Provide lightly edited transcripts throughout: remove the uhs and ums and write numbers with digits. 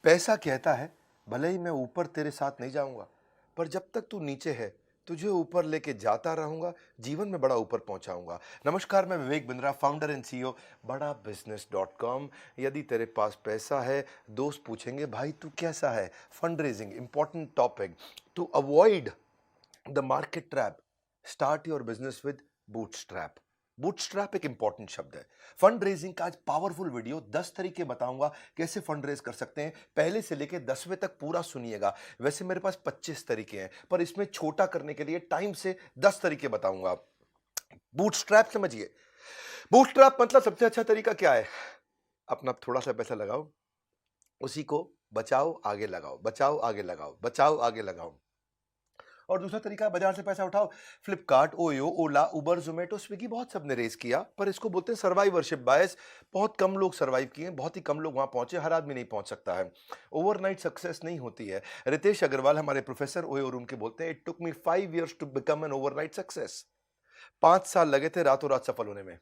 पैसा कहता है, भले ही मैं ऊपर तेरे साथ नहीं जाऊंगा, पर जब तक तू नीचे है तुझे ऊपर लेके जाता रहूंगा, जीवन में बड़ा ऊपर पहुंचाऊंगा। नमस्कार, मैं Vivek Bindra, founder and CEO बड़ा बिजनेस डॉट कॉम। यदि तेरे पास पैसा है, दोस्त पूछेंगे भाई तू कैसा है। Fund raising important topic to avoid the market trap. Start your business with bootstrap. Bootstrap एक इंपॉर्टेंट शब्द है। फंड रेजिंग का आज पावरफुल वीडियो 10 तरीके बताऊंगा कैसे फंड रेज कर सकते हैं। पहले से लेकर 10वें तक पूरा सुनिएगा। वैसे मेरे पास 25 तरीके हैं, पर इसमें छोटा करने के लिए टाइम से 10 तरीके बताऊंगा। बूटस्ट्रैप समझिए। बूटस्ट्रैप मतलब सबसे अच्छा तरीका क्या है? अपना थोड़ा सा पैसा लगाओ, उसी को बचाओ आगे लगाओ, बचाओ आगे लगाओ, बचाओ आगे लगाओ। और दूसरा तरीका है बाजार से पैसा उठाओ। फ्लिपकार्ट, ओयो, ओला, उबर, जोमेटो, स्विगी बहुत सबने रेस किया, पर इसको बोलते हैं सर्वाइवरशिप बायस। बहुत कम लोग सर्वाइव किए, बहुत ही कम लोग वहां पहुंचे। हर आदमी नहीं पहुंच सकता है। ओवरनाइट सक्सेस नहीं होती है। रितेश अग्रवाल हमारे प्रोफेसर ओयो रूम के बोलते हैं, it took me 5 years to become an overnight success. 5 साल लगे थे रातों रात सफल होने में।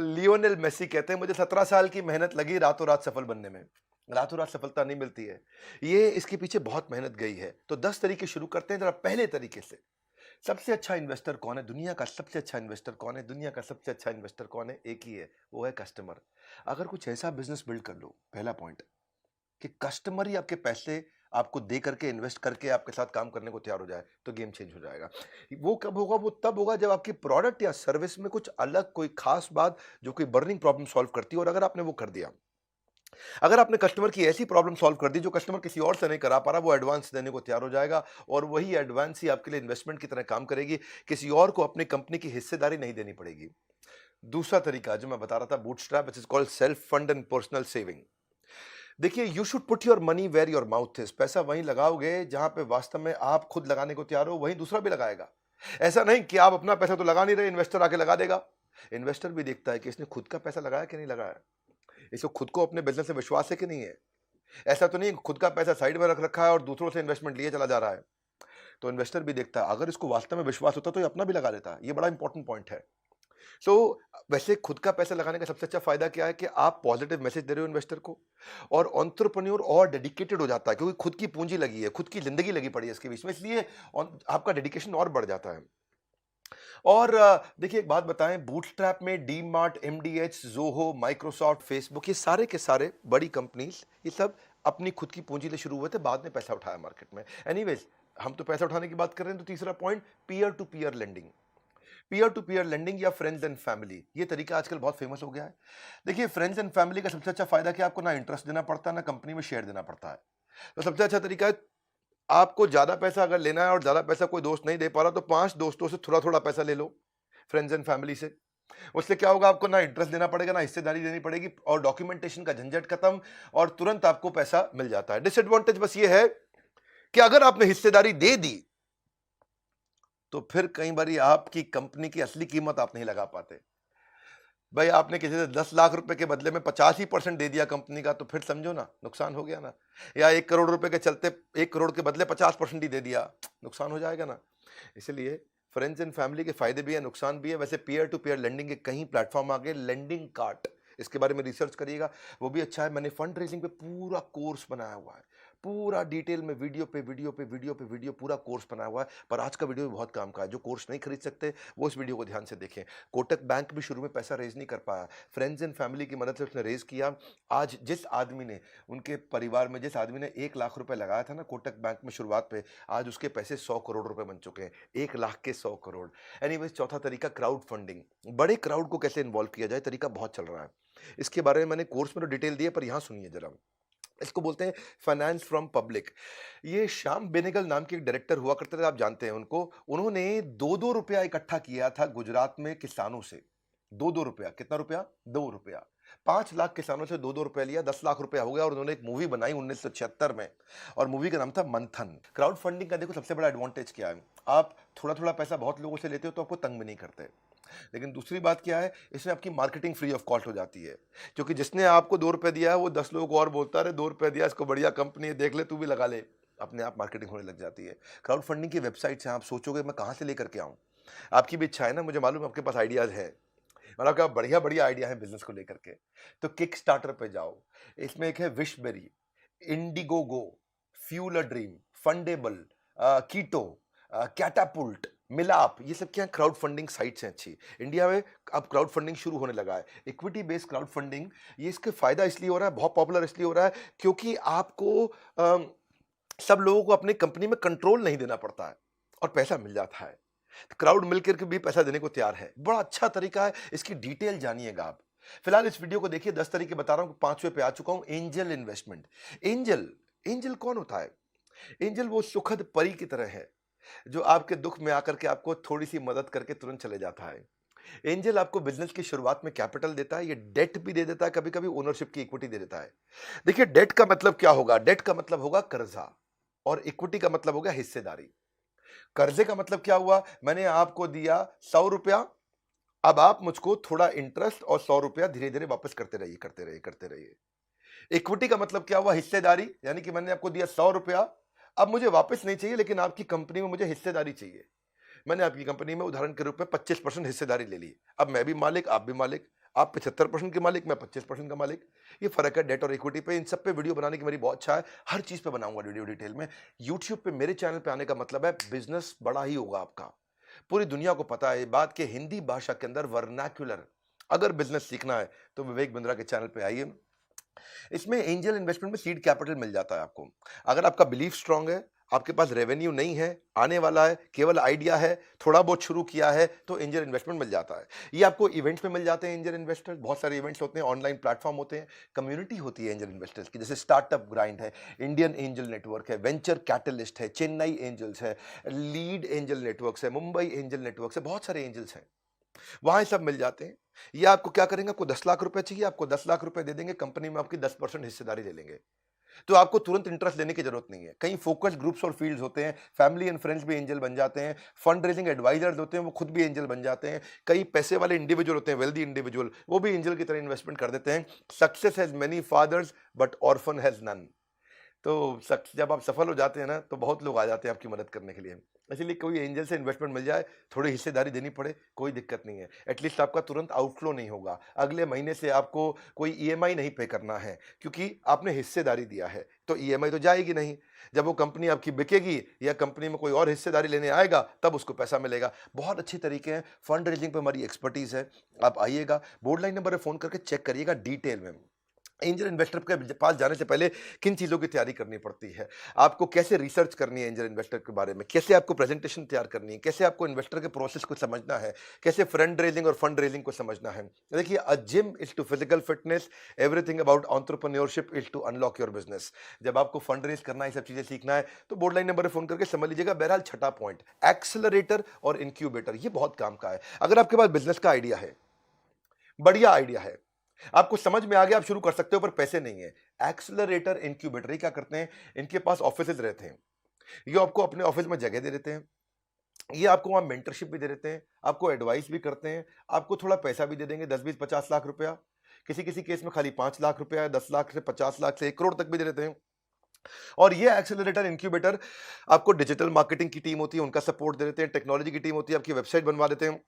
लियोनेल मेसी कहते हैं, मुझे 17 साल की मेहनत लगी रातों रात सफल बनने में। रातों रात सफलता नहीं मिलती है, ये इसके पीछे बहुत मेहनत गई है। तो 10 तरीके शुरू करते हैं जरा पहले तरीके से। सबसे अच्छा इन्वेस्टर कौन है? दुनिया का सबसे अच्छा इन्वेस्टर कौन है? दुनिया का सबसे अच्छा इन्वेस्टर कौन है? एक ही है, वो है कस्टमर। अगर कुछ ऐसा बिजनेस बिल्ड कर लो, पहला पॉइंट, कि कस्टमर ही आपके पैसे आपको दे करके इन्वेस्ट करके आपके साथ काम करने को तैयार हो जाए, तो गेम चेंज हो जाएगा। वो कब होगा? वो तब होगा जब आपकी प्रोडक्ट या सर्विस में कुछ अलग, कोई खास बात जो कोई बर्निंग प्रॉब्लम सॉल्व करती है। और अगर आपने वो कर दिया, अगर आपने कस्टमर की ऐसी प्रॉब्लम सॉल्व कर दी जो कस्टमर किसी और से नहीं करा पा रहा, वो एडवांस देने को तैयार हो जाएगा। और वही एडवांस ही आपके लिए इन्वेस्टमेंट की तरह काम करेगी। किसी और को अपनी कंपनी की हिस्सेदारी नहीं देनी पड़ेगी। दूसरा तरीका जो मैं बता रहा था, bootstrap, which is called self fund and personal saving. देखिए, you should put your money where your mouth is. पैसा वहीं लगाओगे जहां पे वास्तव में आप खुद लगाने को तैयार हो, वहीं दूसरा भी लगाएगा। ऐसा नहीं कि आप अपना पैसा तो लगा नहीं रहे, इन्वेस्टर आके लगा देगा। इन्वेस्टर भी देखता है कि इसने खुद का पैसा लगाया कि नहीं लगाया, इसको खुद को अपने बिजनेस से विश्वास है कि नहीं है। ऐसा तो नहीं खुद का पैसा साइड में रख रखा है और दूसरों से इन्वेस्टमेंट लिए चला जा रहा है। तो इन्वेस्टर भी देखता है, अगर इसको वास्तव में विश्वास होता तो ये अपना भी लगा लेता। ये बड़ा इंपॉर्टेंट पॉइंट है। सो वैसे खुद का पैसा लगाने का सबसे अच्छा फायदा क्या है कि आप पॉजिटिव मैसेज दे रहे हो इन्वेस्टर को, और एंटरप्रेन्योर और डेडिकेटेड हो जाता है, क्योंकि खुद की पूंजी लगी है, खुद की जिंदगी लगी पड़ी है इसके बीच में, इसलिए आपका डेडिकेशन और बढ़ जाता है। और देखिए, एक बात बताएं, बूटस्ट्रैप में D mart, MDH, Zoho, Microsoft, Facebook, ये सारे के सारे बड़ी कंपनीज, ये सब अपनी खुद की पूंजी से शुरू हुए थे, बाद में पैसा उठाया मार्केट में। एनीवेज, हम तो पैसा उठाने की बात कर रहे हैं, तो तीसरा point, peer to peer lending. Peer to peer lending या फ्रेंड्स एंड फैमिली, ये तरीका आजकल बहुत फेमस हो गया है। देखिए, फ्रेंड्स एंड फैमिली का सबसे अच्छा फायदा कि आपको ना इंटरेस्ट देना पड़ता है, ना कंपनी में शेयर देना पड़ता है। तो सबसे अच्छा तरीका है, आपको ज्यादा पैसा अगर लेना है और ज्यादा पैसा कोई दोस्त नहीं दे पा रहा, तो 5 दोस्तों से थोड़ा थोड़ा पैसा ले लो, फ्रेंड्स एंड फैमिली से। उससे क्या होगा? आपको ना इंटरेस्ट देना पड़ेगा, ना हिस्सेदारी देनी पड़ेगी, और डॉक्यूमेंटेशन का झंझट खत्म, और तुरंत आपको पैसा मिल जाता है। डिसएडवांटेज बस ये है कि अगर आपने हिस्सेदारी दे दी, तो फिर कई बार आपकी कंपनी की असली कीमत आप नहीं लगा पाते। भाई, आपने किसी से 10 लाख रुपए के बदले में 85% दे दिया कंपनी का, तो फिर समझो ना, नुकसान हो गया ना। या 1 करोड़ रुपए के चलते 1 करोड़ के बदले 50% ही दे दिया, नुकसान हो जाएगा ना। इसलिए फ्रेंड्स एंड फैमिली के फायदे भी है, नुकसान भी है। वैसे पीयर टू पीयर लेंडिंग के कई प्लेटफॉर्म आ गए। लेंडिंग कार्ट, इसके बारे में रिसर्च करिएगा, वो भी अच्छा है। मैंने फंड रेजिंग पे पूरा कोर्स बनाया हुआ है, पूरा डिटेल में, वीडियो पे वीडियो पे वीडियो पे वीडियो, पूरा कोर्स बनाया हुआ है। पर आज का वीडियो भी बहुत काम का है। जो कोर्स नहीं खरीद सकते, वो इस वीडियो को ध्यान से देखें। कोटक बैंक भी शुरू में पैसा रेज नहीं कर पाया, फ्रेंड्स एंड फैमिली की मदद से उसने रेज किया। आज जिस आदमी ने, उनके परिवार में जिस आदमी ने 1 लाख रुपए लगाया था ना कोटक बैंक में शुरुआत पे, आज उसके पैसे 100 करोड़ रुपए बन चुके हैं। 1 लाख के 100 करोड़। एनीवेज, चौथा तरीका, क्राउड फंडिंग। बड़े क्राउड को कैसे इन्वॉल्व किया जाए, तरीका बहुत चल रहा है। इसके बारे में मैंने कोर्स में तो डिटेल दी है, पर यहां सुनिए जरा। इसको बोलते हैं फाइनेंस फ्रॉम पब्लिक। ये श्याम बेनेगल नाम के एक डायरेक्टर हुआ करते थे, आप जानते हैं उनको। उन्होंने 2-2 रुपया इकट्ठा किया था गुजरात में किसानों से। 2-2 रुपया, कितना रुपया? 2 रुपया। 5 लाख किसानों से 2-2 रुपया लिया, 10 लाख रुपया हो गया। और उन्होंने एक मूवी बनाई 1976 में, और मूवी का नाम था मंथन। क्राउड फंडिंग का देखो सबसे बड़ा एडवांटेज क्या है, आप थोड़ा थोड़ा पैसा बहुत लोगों से लेते हो तो आपको तंग भी नहीं करते। लेकिन दूसरी बात क्या है, इसमें आपकी मार्केटिंग फ्री ऑफ कॉस्ट हो जाती है। क्योंकि जिसने आपको 2 रुपए दिया है, वो 10 लोगों को और बोलता है, 2 रुपए दिया, इसको बढ़िया कंपनी है, देख ले, तू भी लगा ले। अपने आप मार्केटिंग होने लग जाती है। क्राउड फंडिंग की वेबसाइट से आप सोचोगे मैं कहां से लेकर के आऊं, आपकी भी इच्छा है ना, मुझे मालूम है आपके पास आइडियाज है। मतलब क्या बढ़िया बढ़िया आइडिया है बिजनेस को लेकर के। तो किक स्टार्टर पे जाओ, इसमें एक है Wishberry, Indiegogo, Fuel a Dream, Fundable, Ketto, Catapoolt, Milaap, ये सब क्या क्राउड फंडिंग साइट्स हैं अच्छी। इंडिया में अब क्राउड फंडिंग शुरू होने लगा है, इक्विटी बेस्ड क्राउड फंडिंग। ये इसके फायदा इसलिए हो रहा है, बहुत पॉपुलर इसलिए हो रहा है क्योंकि आपको सब लोगों को अपनी कंपनी में कंट्रोल नहीं देना पड़ता है और पैसा मिल जाता है। क्राउड मिलकर के भी पैसा देने को तैयार है, बड़ा अच्छा तरीका है, इसकी डिटेल जानिएगा आप। फिलहाल इस वीडियो को देखिए, 10 तरीके बता रहा हूं, 5वें पे आ चुका हूं, एंजल इन्वेस्टमेंट। एंजल, एंजल कौन होता है? एंजल वो सुखद परी की तरह है जो आपके दुख में आकर के आपको थोड़ी सी मदद करके तुरंत चले जाता है। एंजल आपको बिजनेस की शुरुआत में कैपिटल देता है, ये डेट भी दे देता है, कभी कभी ओनरशिप की इक्विटी दे देता है। देखिए डेट का मतलब क्या होगा, डेट का मतलब होगा कर्जा, और इक्विटी का मतलब होगा हिस्सेदारी। कर्जे का मतलब क्या हुआ, मैंने आपको दिया 100 रुपया, अब आप मुझको थोड़ा इंटरेस्ट और 100 रुपया धीरे धीरे वापस करते रहिए, करते रहिए, करते रहिए। इक्विटी का मतलब क्या हुआ, हिस्सेदारी, यानी कि मैंने आपको दिया 100 रुपया, अब मुझे वापस नहीं चाहिए लेकिन आपकी कंपनी में मुझे हिस्सेदारी चाहिए। मैंने आपकी कंपनी में उदाहरण के रूप में 25% हिस्सेदारी ले ली, अब मैं भी मालिक, आप भी मालिक, आप 75% के मालिक, मैं 25% का मालिक। ये फर्क है डेट और इक्विटी पे। इन सब पे वीडियो बनाने की मेरी बहुत इच्छा है, हर चीज पे बनाऊंगा वीडियो डिटेल में। यूट्यूब पे मेरे चैनल पे आने का मतलब है बिजनेस बड़ा ही होगा आपका। पूरी दुनिया को पता है ये बात कि हिंदी भाषा के अंदर वर्नाक्युलर अगर बिजनेस सीखना है तो विवेक बिंद्रा के चैनल पे आइए। इसमें एंजल इन्वेस्टमेंट में सीड कैपिटल मिल जाता है आपको। अगर आपका बिलीफ स्ट्रांग है, आपके पास रेवेन्यू नहीं है, आने वाला है, केवल आइडिया है, थोड़ा बहुत शुरू किया है, तो एंजल इन्वेस्टमेंट मिल जाता है। ये आपको इवेंट्स में मिल जाते हैं एंजल इन्वेस्टर्स, बहुत सारे इवेंट्स होते हैं, ऑनलाइन प्लेटफॉर्म होते हैं, कम्युनिटी होती है एंजल इन्वेस्टर्स की, जैसे स्टार्टअप ग्राइंड है, इंडियन एंजल नेटवर्क है, वेंचर कैटलिस्ट है, चेन्नई एंजल्स है, लीड एंजल नेटवर्क्स है, मुंबई एंजल नेटवर्क्स है, बहुत सारे एंजल्स हैं, वहां सब मिल जाते हैं। ये आपको क्या करेंगे, आपको 10 लाख रुपए चाहिए, आपको 10 लाख रुपए दे देंगे, कंपनी में आपकी 10% हिस्सेदारी ले लेंगे। तो आपको तुरंत इंटरेस्ट लेने की जरूरत नहीं है। कहीं फोकस ग्रुप्स और फील्ड्स होते हैं, फैमिली एंड फ्रेंड्स भी एंजल बन जाते हैं, फंड रेजिंग एडवाइजर्स होते हैं, वो खुद भी एंजल बन जाते हैं, कई पैसे वाले इंडिविजुअल होते हैं, वेल्दी इंडिविजुअल, वो भी एंजल की तरह इन्वेस्टमेंट कर देते हैं। Success has many fathers but orphan has none. तो जब आप सफल हो जाते हैं ना, तो बहुत लोग आ जाते हैं आपकी मदद करने के लिए। इसीलिए कोई एंजल से इन्वेस्टमेंट मिल जाए, थोड़ी हिस्सेदारी देनी पड़े, कोई दिक्कत नहीं है। एटलीस्ट आपका तुरंत आउटफ्लो नहीं होगा, अगले महीने से आपको कोई ईएमआई नहीं पे करना है, क्योंकि आपने हिस्सेदारी दिया है, तो ईएमआई तो जाएगी नहीं। जब वो कंपनी आपकी बिकेगी या कंपनी में कोई और हिस्सेदारी लेने आएगा, तब उसको पैसा मिलेगा। बहुत अच्छे तरीके हैं, फंड रेजिंग पे हमारी एक्सपर्टीज है। आप आइएगा, बोर्ड लाइन नंबर पर फोन करके चेक करिएगा डिटेल में। एंजल इन्वेस्टर के पास जाने से पहले किन चीज़ों की तैयारी करनी पड़ती है, आपको कैसे रिसर्च करनी है एंजल इन्वेस्टर के बारे में, कैसे आपको प्रेजेंटेशन तैयार करनी है, कैसे आपको इन्वेस्टर के प्रोसेस को समझना है, कैसे फ्रंड रेजिंग और फंड रेजिंग को समझना है। देखिए, a gym is to physical fitness, everything about entrepreneurship is to unlock your business. जब आपको फंड रेज करना है, ये सब चीज़ें सीखना है, तो बोर्ड लाइन नंबर पर फोन करके समझ लीजिएगा। बहरहाल छठा पॉइंट, एक्सेलरेटर और इंक्यूबेटर, ये बहुत काम का है। अगर आपके पास बिजनेस का आइडिया है, बढ़िया आइडिया है, आपको समझ में आ गया, आप शुरू कर सकते हो, पर पैसे नहीं है। एक्सेलरेटर इंक्यूबेटर ये क्या करते हैं, इनके पास ऑफिसेज रहते हैं, ये आपको अपने ऑफिस में जगह दे देते हैं, ये आपको वहां मेंटरशिप भी दे देते हैं, आपको एडवाइस भी करते हैं, आपको थोड़ा पैसा भी दे देंगे, 10, 20, 50 लाख रुपया। किसी किसी केस में खाली 5 लाख रुपया है, 10 लाख से 50 लाख से 1 करोड़ तक भी दे देते हैं। और ये एक्सेलरेटर इंक्यूबेटर आपको डिजिटल मार्केटिंग की टीम होती है, उनका सपोर्ट दे देते हैं, टेक्नोलॉजी की टीम होती है, आपकी वेबसाइट बनवा देते हैं,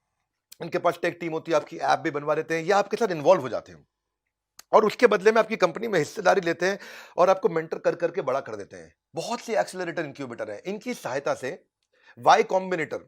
इनके पास टेक टीम होती है, आपकी ऐप भी बनवा देते हैं, या आपके साथ इन्वॉल्व हो जाते हैं और उसके बदले में आपकी कंपनी में हिस्सेदारी लेते हैं और आपको मेंटर कर करके बड़ा कर देते हैं। बहुत से एक्सेलरेटर इंक्यूबेटर हैं, इनकी सहायता से वाई कॉम्बिनेटर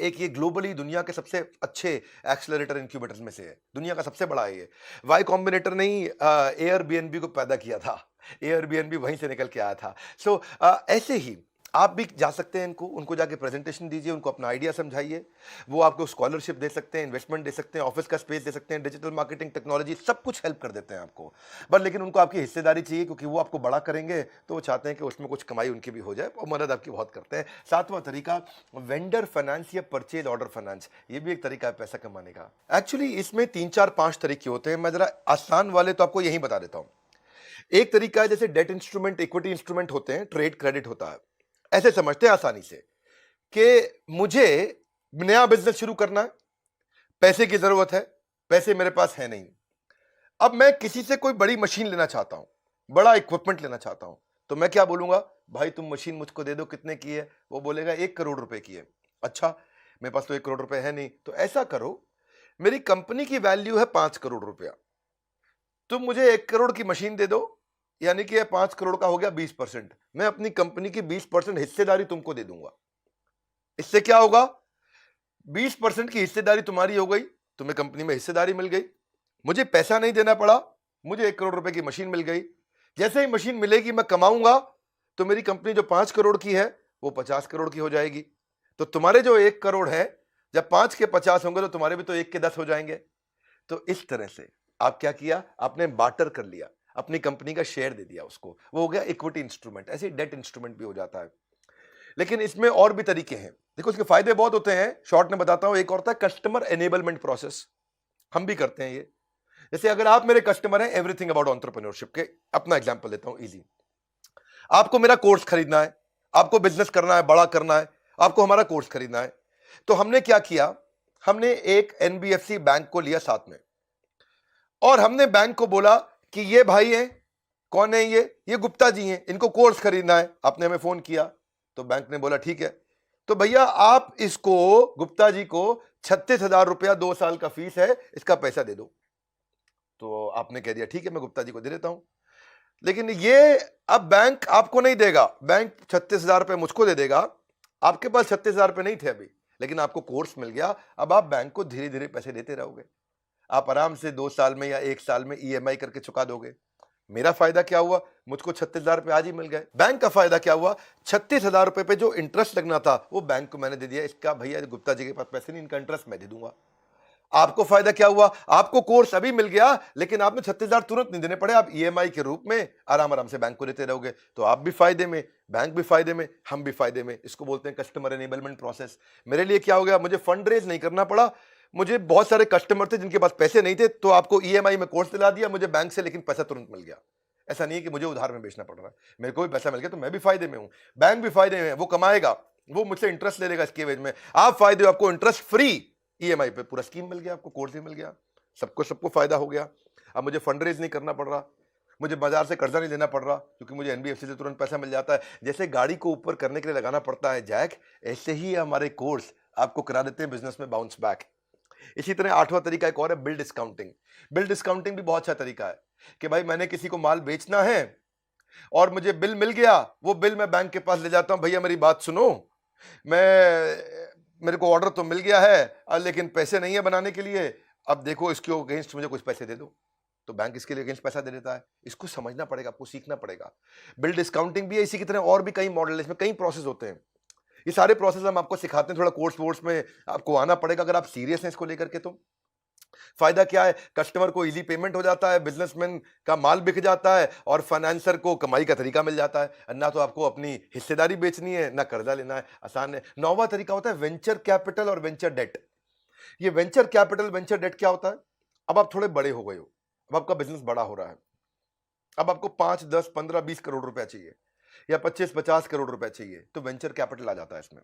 एक ये ग्लोबली दुनिया के सबसे अच्छे एक्सेलरेटर इंक्यूबेटर्स में से है, दुनिया का सबसे बड़ा है ये। वाई कॉम्बिनेटर ने ही एयरबीएनबी को पैदा किया था, एयरबीएनबी वहीं से निकल के आया था। सो ऐसे ही आप भी जा सकते हैं, उनको जाके प्रेजेंटेशन दीजिए, उनको अपना आइडिया समझाइए, वो आपको स्कॉलरशिप दे सकते हैं, इन्वेस्टमेंट दे सकते हैं, ऑफिस का स्पेस दे सकते हैं, डिजिटल मार्केटिंग, टेक्नोलॉजी, सब कुछ हेल्प कर देते हैं आपको। बट लेकिन उनको आपकी हिस्सेदारी चाहिए, क्योंकि वो आपको बड़ा करेंगे, तो वो चाहते हैं कि उसमें कुछ कमाई उनकी भी हो जाए, और मदद आपकी बहुत करते हैं। सातवां तरीका, वेंडर फाइनेंस या परचेज ऑर्डर फाइनेंस, ये भी एक तरीका है पैसा कमाने का। एक्चुअली इसमें 3, 4, 5 तरीके होते हैं, मैं जरा आसान वाले तो आपको यही बता देता हूँ। एक तरीका है, जैसे डेट इंस्ट्रूमेंट, इक्विटी इंस्ट्रूमेंट होते हैं, ट्रेड क्रेडिट होता है, ऐसे समझते हैं आसानी से कि मुझे नया बिजनेस शुरू करना है, पैसे की जरूरत है, पैसे मेरे पास है नहीं, अब मैं किसी से कोई बड़ी मशीन लेना चाहता हूं, बड़ा इक्विपमेंट लेना चाहता हूं, तो मैं क्या बोलूंगा, भाई तुम मशीन मुझको दे दो, कितने की है? वो बोलेगा 1 करोड़ रुपए की है। अच्छा, मेरे पास तो 1 करोड़ रुपए है नहीं, तो ऐसा करो, मेरी कंपनी की वैल्यू है 5 करोड़ रुपया, तुम मुझे 1 करोड़ की मशीन दे दो, यानी कि 5 करोड़ का हो गया 20%। मैं अपनी कंपनी की 20% हिस्सेदारी तुमको दे दूंगा। इससे क्या होगा, 20% की हिस्सेदारी तुम्हारी हो गई, तुम्हें कंपनी में हिस्सेदारी मिल गई, मुझे पैसा नहीं देना पड़ा, मुझे 1 करोड़ रुपए की मशीन मिल गई। जैसे ही मशीन मिलेगी मैं कमाऊंगा, तो मेरी कंपनी जो 5 करोड़ की है वो 50 करोड़ की हो जाएगी। तो तुम्हारे जो 1 करोड़ है, जब 5 के 50 होंगे तो तुम्हारे भी तो 1 के 10 हो जाएंगे। तो इस तरह से आप क्या किया, आपने बार्टर कर लिया, अपनी कंपनी का शेयर दे दिया उसको, वो हो गया इक्विटी इंस्ट्रूमेंट। ऐसे डेट इंस्ट्रूमेंट भी हो जाता है। लेकिन इसमें और भी तरीके हैं, देखो इसके फायदे बहुत होते हैं, शॉर्ट में बताता हूं। एक और होता है कस्टमर एनेबलमेंट प्रोसेस, हम भी करते हैं ये। जैसे अगर आप मेरे कस्टमर हैं एवरीथिंग अबाउट एंटरप्रेन्योरशिप के, अपना एग्जांपल लेता हूं इजी। आपको मेरा कोर्स खरीदना है, आपको बिजनेस करना है, बड़ा करना है, आपको हमारा कोर्स खरीदना है। तो हमने क्या किया, हमने एक एनबीएफसी बैंक को लिया साथ में, और हमने बैंक को बोला कि ये भाई हैं, कौन है ये गुप्ता जी हैं, इनको कोर्स खरीदना है। आपने हमें फोन किया, तो बैंक ने बोला ठीक है, तो भैया आप इसको गुप्ता जी को 36,000 रुपया 2 साल का फीस है, इसका पैसा दे दो। तो आपने कह दिया ठीक है, मैं गुप्ता जी को दे देता हूं। लेकिन ये अब बैंक आपको नहीं देगा, बैंक 36,000 रुपये मुझको दे देगा। आपके पास 36,000 रुपये नहीं थे अभी, लेकिन आपको कोर्स मिल गया। अब आप बैंक को धीरे धीरे पैसे देते रहोगे, आप आराम से 2 साल में या 1 साल में ईएमआई करके चुका दोगे। मेरा फायदा क्या हुआ, मुझको 36,000 रुपये आज ही मिल गए। बैंक का फायदा क्या हुआ, 36,000 रुपये पे जो इंटरेस्ट लगना था वो बैंक को मैंने दे दिया। इसका भैया गुप्ता जी के पास पैसे नहीं, इनका इंटरेस्ट मैं दे दूंगा। आपको फायदा क्या हुआ, आपको कोर्स अभी मिल गया, लेकिन आपने 36,000 तुरंत नहीं देने पड़े, आप ईएमआई के रूप में आराम आराम से बैंक को देते रहोगे। तो आप भी फायदे में, बैंक भी फायदे में, हम भी फायदे में। इसको बोलते हैं कस्टमर एनेबलमेंट प्रोसेस। मेरे लिए क्या हो गया, मुझे फंड रेज नहीं करना पड़ा। मुझे बहुत सारे कस्टमर थे जिनके पास पैसे नहीं थे, तो आपको ईएमआई में कोर्स दिला दिया मुझे बैंक से, लेकिन पैसा तुरंत मिल गया। ऐसा नहीं है कि मुझे उधार में बेचना पड़ रहा है, मेरे को भी पैसा मिल गया, तो मैं भी फायदे में हूं, बैंक भी फायदे में, वो कमाएगा, वो मुझसे इंटरेस्ट ले लेगा इसके एवज में। आप फायदे हो, आपको इंटरेस्ट फ्री ईएमआई पे पूरा स्कीम मिल गया, आपको कोर्स भी मिल गया, सबको फायदा हो गया। अब मुझे फंड रेज नहीं करना पड़ रहा, मुझे बाजार से कर्जा नहीं लेना पड़ रहा, क्योंकि मुझे एनबीएफसी से तुरंत पैसा मिल जाता है। जैसे गाड़ी को ऊपर करने के लिए लगाना पड़ता है जैक, ऐसे ही हमारे कोर्स आपको करा देते हैं बिजनेस में बाउंस बैक। इसी तरह 8वां तरीका एक और है, बिल डिस्काउंटिंग। बिल डिस्काउंटिंग भी बहुत अच्छा तरीका है कि भाई मैंने किसी को माल बेचना है और मुझे बिल मिल गया, वो बिल मैं बैंक के पास ले जाता हूं, भैया मेरी बात सुनो, मेरे को ऑर्डर तो मिल गया है लेकिन पैसे नहीं है बनाने के लिए, अब देखो इसके अगेंस्ट मुझे कुछ पैसे दे दो। तो बैंक इसके लिए अगेंस्ट पैसा दे देता है। इसको समझना पड़ेगा, आपको सीखना पड़ेगा। बिल डिस्काउंटिंग भी है, इसी की तरह और भी कई मॉडल है, इसमें कई प्रोसेस होते हैं। ये सारे प्रोसेस हम आपको सिखाते हैं, थोड़ा कोर्स वोर्स में आपको आना पड़ेगा अगर आप सीरियस हैं इसको लेकर के। तो फायदा क्या है, कस्टमर को इजी पेमेंट हो जाता है, बिजनेसमैन का माल बिक जाता है, और फाइनेंसर को कमाई का तरीका मिल जाता है। ना तो आपको अपनी हिस्सेदारी बेचनी है, ना कर्जा लेना है, आसान है। 9वां तरीका होता है वेंचर कैपिटल और वेंचर डेट। ये वेंचर कैपिटल वेंचर डेट क्या होता है, अब आप थोड़े बड़े हो गए हो, अब आपका बिजनेस बड़ा हो रहा है, अब आपको 5, 10, 15, 20 करोड़ रुपया चाहिए, या 25, 50 करोड़ रुपया चाहिए, तो वेंचर कैपिटल आ जाता है इसमें।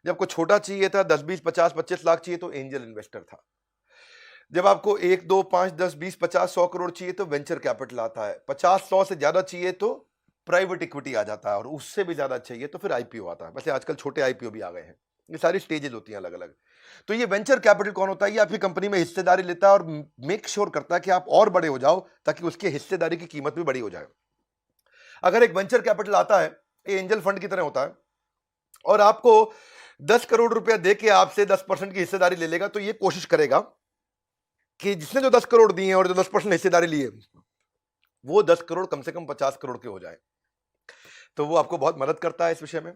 जब आपको छोटा चाहिए था, 10, 20, 50, 25 लाख चाहिए, तो एंजल इन्वेस्टर था। जब आपको 1, 2, 5, 10, 20, 50, 100 करोड़ चाहिए तो वेंचर कैपिटल आता है। 50, 100 से ज्यादा चाहिए तो प्राइवेट इक्विटी आ जाता है, और उससे भी ज्यादा चाहिए तो फिर आईपीओ आता है। वैसे आजकल छोटे आईपीओ भी आ गए हैं। ये सारी स्टेजेस होती हैं अलग अलग। तो ये वेंचर कैपिटल कौन होता है, ये आपकी कंपनी में हिस्सेदारी लेता है और मेक श्योर करता है कि आप और बड़े हो जाओ, ताकि उसकी हिस्सेदारी की कीमत भी बड़ी हो जाए। अगर एक वेंचर कैपिटल आता है, ये एंजल फंड की तरह होता है, और आपको 10 करोड़ रुपया दे के आपसे 10% की हिस्सेदारी ले लेगा, तो ये कोशिश करेगा कि जिसने जो 10 करोड़ दिए हैं और जो 10% हिस्सेदारी ली है, वो 10 करोड़ कम से कम 50 करोड़ के हो जाए। तो वो आपको बहुत मदद करता है इस विषय में।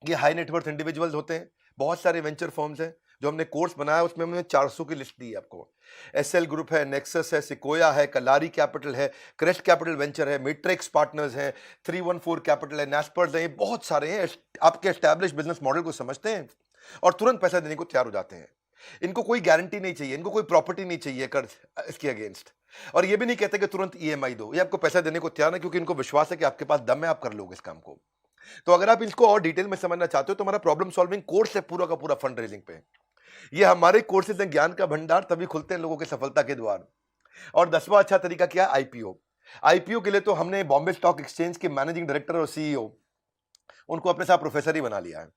ये हाई नेटवर्थ इंडिविजुअल्स होते हैं, बहुत सारे वेंचर फर्म्स हैं। जो हमने कोर्स बनाया उसमें हमने 400 की लिस्ट दी है आपको। एसएल ग्रुप है, नेक्सस है, सिकोया है, कलारी कैपिटल है, क्रेस्ट कैपिटल वेंचर है, मैट्रिक्स पार्टनर्स हैं, 314 कैपिटल है, नेस्पर्स है, बहुत सारे हैं। आपके एस्टैब्लिश बिजनेस मॉडल को समझते हैं और तुरंत पैसा देने को तैयार हो जाते हैं। इनको कोई गारंटी नहीं चाहिए, इनको कोई प्रॉपर्टी नहीं चाहिए कर्ज इसके अगेंस्ट, और ये भी नहीं कहते कि तुरंत ईएमआई दो। ये आपको पैसा देने को तैयार है, क्योंकि इनको विश्वास है कि आपके पास दम है, आप कर लोगे इस काम को। तो अगर आप इसको और डिटेल में समझना चाहते हो तो हमारा प्रॉब्लम सॉल्विंग कोर्स है पूरा का पूरा फंड रेजिंग पे। ये हमारे कोर्सेज हैं ज्ञान का भंडार, तभी खुलते हैं लोगों के सफलता के द्वार। और 10वां अच्छा तरीका क्या है, आईपीओ। आईपीओ के लिए तो हमने बॉम्बे स्टॉक एक्सचेंज के मैनेजिंग डायरेक्टर और सीईओ, उनको अपने साथ प्रोफेसर ही बना लिया है।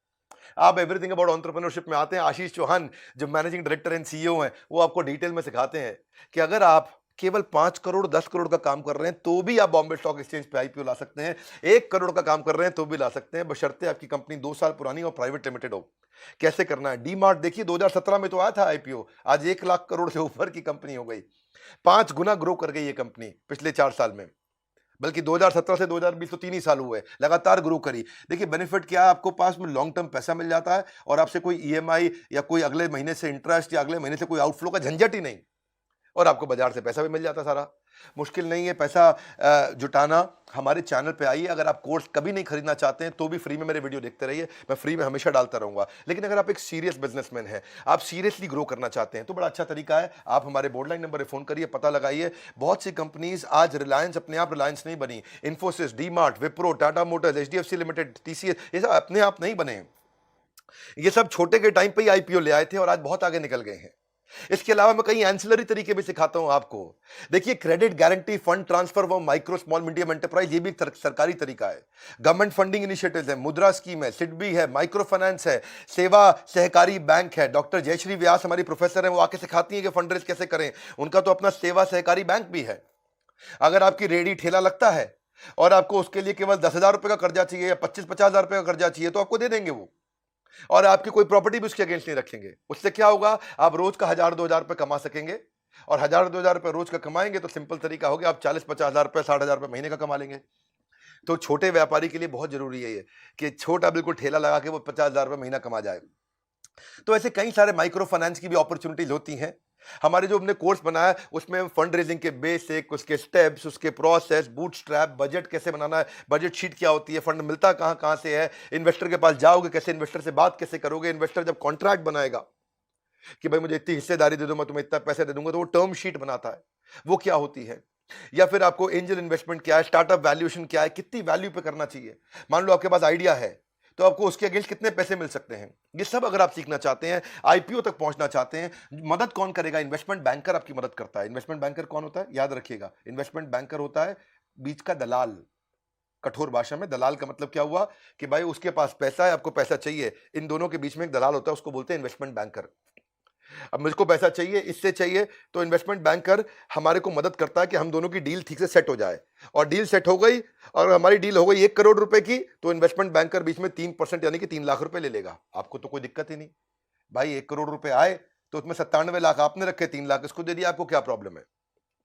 आप एवरीथिंग अबाउट एंटरप्रेन्योरशिप में आते हैं, आशीष चौहान जो मैनेजिंग डायरेक्टर एंड सीईओ हैं, वो आपको डिटेल में सिखाते हैं कि अगर आप केवल 5 करोड़ 10 करोड़ का काम कर रहे हैं तो भी आप बॉम्बे स्टॉक एक्सचेंज पे आईपीओ ला सकते हैं, 1 करोड़ का काम कर रहे हैं तो भी ला सकते हैं, बशर्ते आपकी कंपनी 2 साल पुरानी और प्राइवेट लिमिटेड हो। कैसे करना है? डी मार्ट देखिए 2017 में तो आया था आईपीओ, आज 1 लाख करोड़ से ऊपर की कंपनी हो गई, 5 गुना ग्रो कर गई ये कंपनी पिछले 4 साल में। बल्कि 2017 से 2020 तो 3 ही साल हुए, लगातार ग्रो करी। देखिए बेनिफिट क्या है, आपको पास में लॉन्ग टर्म पैसा मिल जाता है और आपसे कोई ईएमआई या कोई अगले महीने से इंटरेस्ट या अगले महीने से कोई आउटफ्लो का झंझट ही नहीं, और आपको बाजार से पैसा भी मिल जाता सारा। मुश्किल नहीं है पैसा जुटाना। हमारे चैनल पे आइए, अगर आप कोर्स कभी नहीं खरीदना चाहते हैं तो भी फ्री में मेरे वीडियो देखते रहिए, मैं फ्री में हमेशा डालता रहूंगा। लेकिन अगर आप एक सीरियस बिजनेसमैन हैं, आप सीरियसली ग्रो करना चाहते हैं, तो बड़ा अच्छा तरीका है, आप हमारे बोर्डलाइन नंबर पर फोन करिए, पता लगाइए। बहुत सी कंपनीज आज रिलायंस अपने आप रिलायंस नहीं बनी, Infosys, D mart, Wipro, Tata Motors, HDFC limited, TCS, ये सब अपने आप नहीं बने। ये सब छोटे के टाइम पे ही आईपीओ ले आए थे और आज बहुत आगे निकल गए हैं। इसके अलावा मैं कई एंसिलरी तरीके भी सिखाता हूं आपको। देखिए credit guarantee, fund transfer for micro small medium enterprise, ये भी एक सरकारी तरीका है। गवर्नमेंट फंडिंग इनिशिएटिव्स है, मुद्रा स्कीम है, सिडबी है, माइक्रो फाइनेंस है, सेवा सहकारी बैंक है। डॉक्टर जयश्री व्यास हमारी प्रोफेसर है, वो आके सिखाती है कि फंड रेज कैसे करें। उनका तो अपना सेवा सहकारी बैंक भी है। अगर आपकी रेडी ठेला लगता है और आपको उसके लिए केवल 10,000 रुपए का कर्जा चाहिए या 25-50,000 रुपए का कर्जा चाहिए, तो आपको दे देंगे वो, और आपकी कोई प्रॉपर्टी भी उसके अगेंस्ट नहीं रखेंगे। उससे क्या होगा, आप रोज का 1,000-2,000 रुपए कमा सकेंगे, और 1,000-2,000 रुपए रोज का कमाएंगे तो सिंपल तरीका हो गया, आप 40-50,000 रुपए, 60,000 रुपए महीने का कमा लेंगे। तो छोटे व्यापारी के लिए बहुत जरूरी है ये कि छोटा बिल्कुल ठेला लगा के वो 50,000 रुपए महीना कमा जाए। तो ऐसे कई सारे माइक्रो फाइनेंस की भी अपॉर्चुनिटीज होती हैं। हमारे जो हमने कोर्स बनाया है उसमें फंड रेजिंग के बेसिक, उसके स्टेप्स, उसके प्रोसेस, बूटस्ट्रैप, बजट कैसे बनाना है, बजट शीट क्या होती है, फंड मिलता कहाँ कहाँ से है, इन्वेस्टर के पास जाओगे कैसे, इन्वेस्टर से बात कैसे करोगे, इन्वेस्टर जब कॉन्ट्रैक्ट बनाएगा कि भाई मुझे इतनी हिस्सेदारी दे दो, मैं तुम्हें इतना पैसे दे दूंगा, तो वो टर्म शीट बनाता है, वो क्या होती है। या फिर आपको एंजल इन्वेस्टमेंट क्या है, स्टार्टअप वैल्यूएशन क्या है, कितनी वैल्यू पे करना चाहिए। मान लो आपके पास आइडिया है तो आपको उसके अगेंस्ट कितने पैसे मिल सकते हैं, ये सब अगर आप सीखना चाहते हैं, आईपीओ तक पहुंचना चाहते हैं, मदद कौन करेगा? इन्वेस्टमेंट बैंकर आपकी मदद करता है। इन्वेस्टमेंट बैंकर कौन होता है? याद रखिएगा, इन्वेस्टमेंट बैंकर होता है बीच का दलाल। कठोर भाषा में दलाल का मतलब क्या हुआ कि भाई उसके पास पैसा है, आपको पैसा चाहिए, इन दोनों के बीच में एक दलाल होता है, उसको बोलते हैं इन्वेस्टमेंट बैंकर। अब मुझको पैसा चाहिए, इससे चाहिए, तो इन्वेस्टमेंट बैंकर हमारे को मदद करता है कि हम दोनों की डील ठीक से सेट हो जाए, और डील सेट हो गई और हमारी डील हो गई 1 करोड़ रुपए की, तो इन्वेस्टमेंट बैंकर बीच में 3% यानी कि 3 लाख रुपए ले लेगा। आपको तो कोई दिक्कत ही नहीं भाई, 1 करोड़ रुपए आए तो उसमें 97 लाख आपने रखे, 3 लाख इसको दे दिया, आपको क्या प्रॉब्लम है?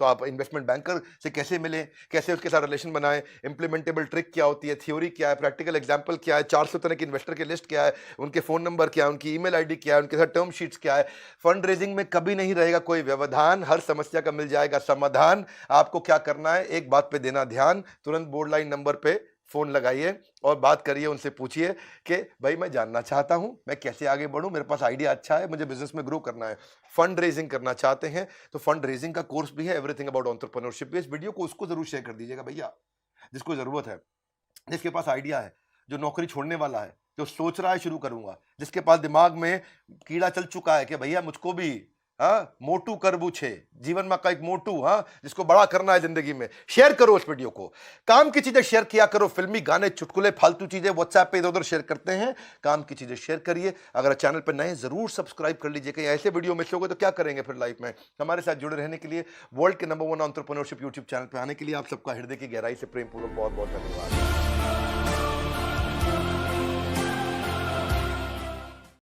तो आप इन्वेस्टमेंट बैंकर से कैसे मिलें, कैसे उसके साथ रिलेशन बनाएं, इंप्लीमेंटेबल ट्रिक क्या होती है, थ्योरी क्या है, प्रैक्टिकल एग्जांपल क्या है, 400 तरह के इन्वेस्टर की लिस्ट क्या है, उनके फोन नंबर क्या है, उनकी ईमेल आईडी क्या है, उनके साथ टर्म शीट्स क्या है। फंड रेजिंग में कभी नहीं रहेगा कोई व्यवधान, हर समस्या का मिल जाएगा समाधान। आपको क्या करना है, एक बात पे देना ध्यान, तुरंत बोर्ड लाइन नंबर पे फोन लगाइए और बात करिए, उनसे पूछिए कि भाई मैं जानना चाहता हूं मैं कैसे आगे बढ़ूं, मेरे पास आइडिया अच्छा है, मुझे बिजनेस में ग्रो करना है, फंड रेजिंग करना चाहते हैं, तो फंड रेजिंग का कोर्स भी है, एवरीथिंग अबाउट एंटरप्रेन्योरशिप। इस वीडियो को उसको जरूर शेयर कर दीजिएगा भैया जिसको जरूरत है, जिसके पास आइडिया है, जो नौकरी छोड़ने वाला है, जो सोच रहा है शुरू करूंगा, जिसके पास दिमाग में कीड़ा चल चुका है कि भैया मुझको भी मोटू करबू छे जीवन में का एक मोटू, जिसको बड़ा करना है जिंदगी में। शेयर करो इस वीडियो को, काम की चीजें शेयर किया करो, फिल्मी गाने, चुटकुले, फालतू चीजें व्हाट्सएप पे इधर उधर शेयर करते हैं, काम की चीजें शेयर करिए। अगर चैनल पर नए जरूर सब्सक्राइब कर लीजिए, कहीं ऐसे वीडियो मिस हो गए तो क्या करेंगे फिर लाइफ में। हमारे साथ जुड़े रहने के लिए, वर्ल्ड के नंबर 1 एंटरप्रेन्योरशिप यूट्यूब चैनल पर आने के लिए आप सबका हृदय की गहराई से प्रेम पूर्वक बहुत बहुत धन्यवाद।